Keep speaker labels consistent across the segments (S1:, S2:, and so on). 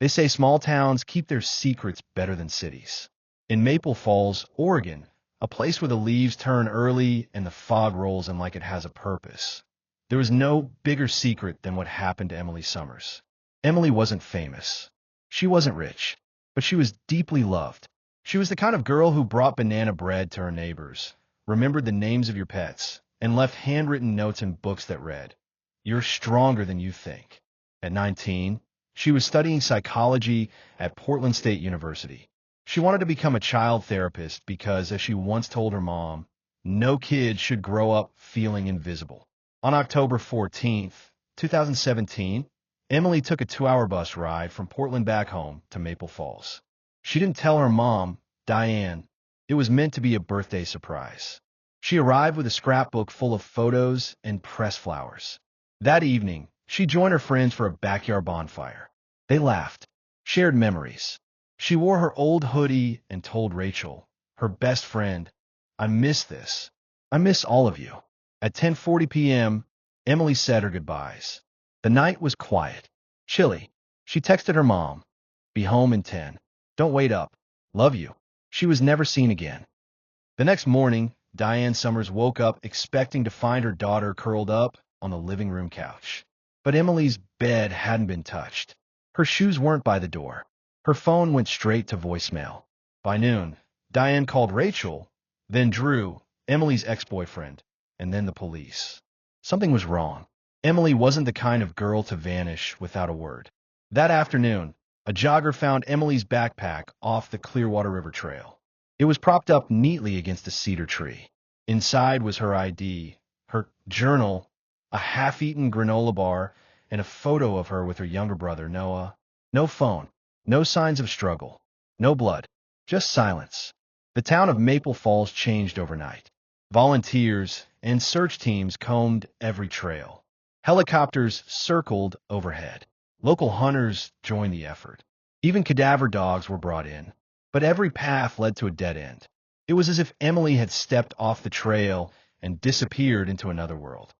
S1: They say small towns keep their secrets better than cities. In Maple Falls, Oregon, a place where the leaves turn early and the fog rolls in like it has a purpose, there was no bigger secret than what happened to Emily Summers. Emily wasn't famous. She wasn't rich, but she was deeply loved. She was the kind of girl who brought banana bread to her neighbors, remembered the names of your pets, and left handwritten notes in books that read, "You're stronger than you think." At 19, she was studying psychology at Portland State University. She wanted to become a child therapist because, as she once told her mom, no kid should grow up feeling invisible. On October 14th, 2017, Emily took a 2-hour bus ride from Portland back home to Maple Falls. She didn't tell her mom, Diane, it was meant to be a birthday surprise. She arrived with a scrapbook full of photos and pressed flowers. That evening, she joined her friends for a backyard bonfire. They laughed, shared memories. She wore her old hoodie and told Rachel, her best friend, "I miss this. I miss all of you." At 10:40 p.m., Emily said her goodbyes. The night was quiet, chilly. She texted her mom, "Be home in 10. Don't wait up. Love you." She was never seen again. The next morning, Diane Summers woke up expecting to find her daughter curled up on the living room couch. But Emily's bed hadn't been touched. Her shoes weren't by the door. Her phone went straight to voicemail. By noon, Diane called Rachel, then Drew, Emily's ex-boyfriend, and then the police. Something was wrong. Emily wasn't the kind of girl to vanish without a word. That afternoon, a jogger found Emily's backpack off the Clearwater River Trail. It was propped up neatly against a cedar tree. Inside was her ID, her journal, a half-eaten granola bar, and a photo of her with her younger brother, Noah. No phone, no signs of struggle, no blood, just silence. The town of Maple Falls changed overnight. Volunteers and search teams combed every trail. Helicopters circled overhead. Local hunters joined the effort. Even cadaver dogs were brought in. But every path led to a dead end. It was as if Emily had stepped off the trail and disappeared into another world.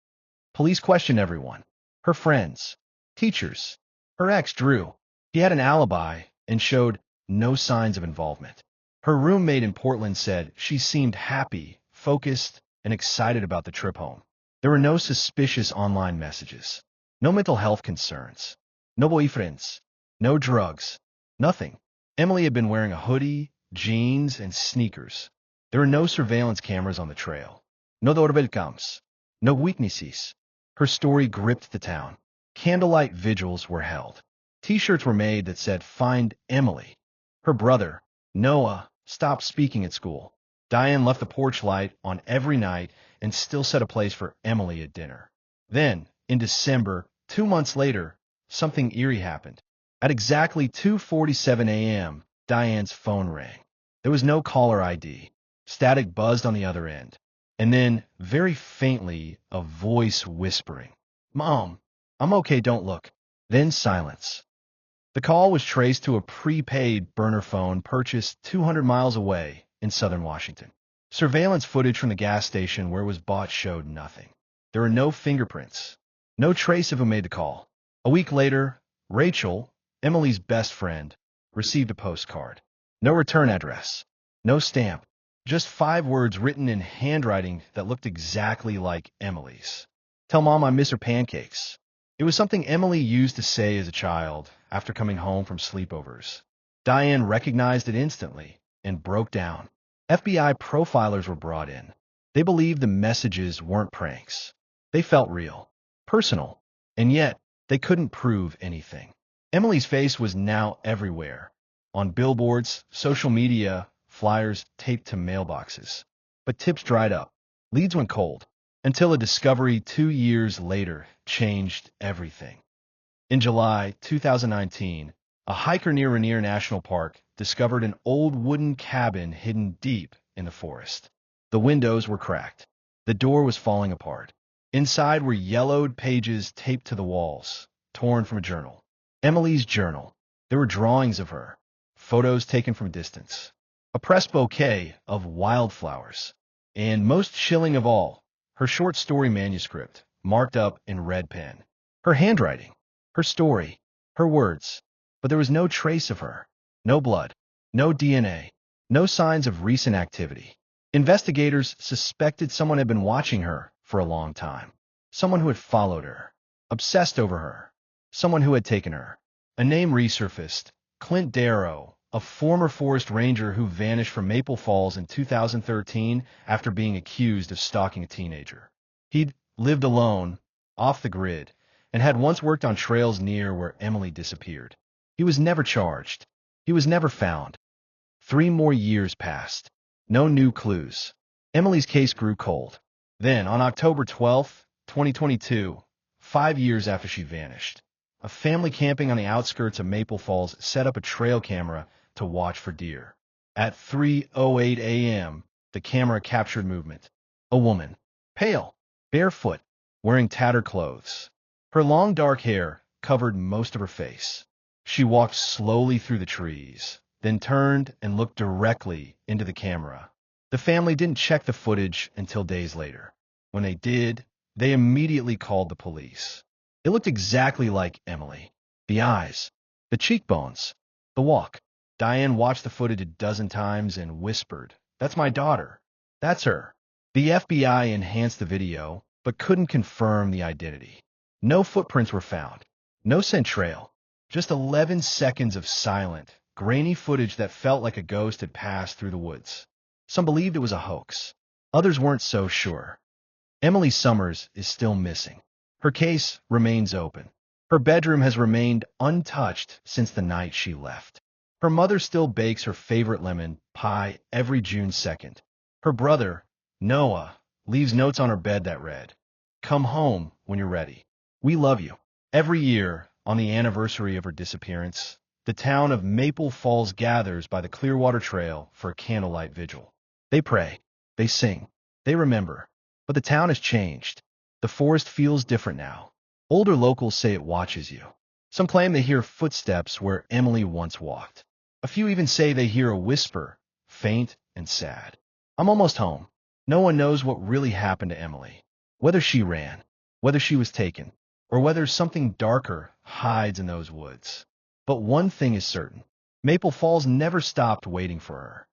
S1: Police questioned everyone. Her friends, teachers, her ex, Drew. He had an alibi and showed no signs of involvement. Her roommate in Portland said she seemed happy, focused, and excited about the trip home. There were no suspicious online messages, no mental health concerns, no boyfriends, no drugs, nothing. Emily had been wearing a hoodie, jeans, and sneakers. There were no surveillance cameras on the trail. No doorbell cams. No witnesses. Her story gripped the town. Candlelight vigils were held. T-shirts were made that said, "Find Emily." Her brother, Noah, stopped speaking at school. Diane left the porch light on every night and still set a place for Emily at dinner. Then, in December, 2 months later, something eerie happened. At exactly 2:47 a.m., Diane's phone rang. There was no caller ID. Static buzzed on the other end. And then, very faintly, a voice whispering, "Mom, I'm okay, don't look." Then silence. The call was traced to a prepaid burner phone purchased 200 miles away in southern Washington. Surveillance footage from the gas station where it was bought showed nothing. There were no fingerprints, no trace of who made the call. A week later, Rachel, Emily's best friend, received a postcard. No return address, no stamp, just 5 words written in handwriting that looked exactly like Emily's. "Tell Mom I miss her pancakes." It was something Emily used to say as a child after coming home from sleepovers. Diane recognized it instantly and broke down. FBI profilers were brought in. They believed the messages weren't pranks. They felt real, personal, and yet they couldn't prove anything. Emily's face was now everywhere, on billboards, social media, flyers taped to mailboxes. But tips dried up. Leads went cold, until a discovery 2 years later changed everything. In July 2019, a hiker near Rainier National Park discovered an old wooden cabin hidden deep in the forest. The windows were cracked. The door was falling apart. Inside were yellowed pages taped to the walls, torn from a journal. Emily's journal. There were drawings of her, photos taken from a distance, a pressed bouquet of wildflowers, and most chilling of all, her short story manuscript, marked up in red pen. Her handwriting, her story, her words. but there was no trace of her. No blood, no DNA, no signs of recent activity. Investigators suspected someone had been watching her for a long time. Someone who had followed her, obsessed over her, someone who had taken her. A name resurfaced: Clint Darrow, a former forest ranger who vanished from Maple Falls in 2013 after being accused of stalking a teenager. He'd lived alone, off the grid, and had once worked on trails near where Emily disappeared. He was never charged. He was never found. 3 more years passed. No new clues. Emily's case grew cold. Then, on October 12th, 2022, 5 years after she vanished, a family camping on the outskirts of Maple Falls set up a trail camera to watch for deer. At 3:08 a.m., the camera captured movement. A woman, pale, barefoot, wearing tattered clothes. Her long dark hair covered most of her face. She walked slowly through the trees, then turned and looked directly into the camera. The family didn't check the footage until days later. When they did, they immediately called the police. It looked exactly like Emily. The eyes, the cheekbones, the walk. Diane watched the footage a dozen times and whispered, "That's my daughter. That's her." The FBI enhanced the video, but couldn't confirm the identity. No footprints were found. No scent trail. Just 11 seconds of silent, grainy footage that felt like a ghost had passed through the woods. Some believed it was a hoax. Others weren't so sure. Emily Summers is still missing. Her case remains open. Her bedroom has remained untouched since the night she left. Her mother still bakes her favorite lemon pie every June 2nd. Her brother, Noah, leaves notes on her bed that read, "Come home when you're ready. We love you." Every year, on the anniversary of her disappearance, the town of Maple Falls gathers by the Clearwater Trail for a candlelight vigil. They pray, they sing, they remember. But the town has changed. The forest feels different now. Older locals say it watches you. Some claim they hear footsteps where Emily once walked. A few even say they hear a whisper, faint and sad. "I'm almost home." No one knows what really happened to Emily. Whether she ran, whether she was taken, or whether something darker hides in those woods. But one thing is certain: Maple Falls never stopped waiting for her.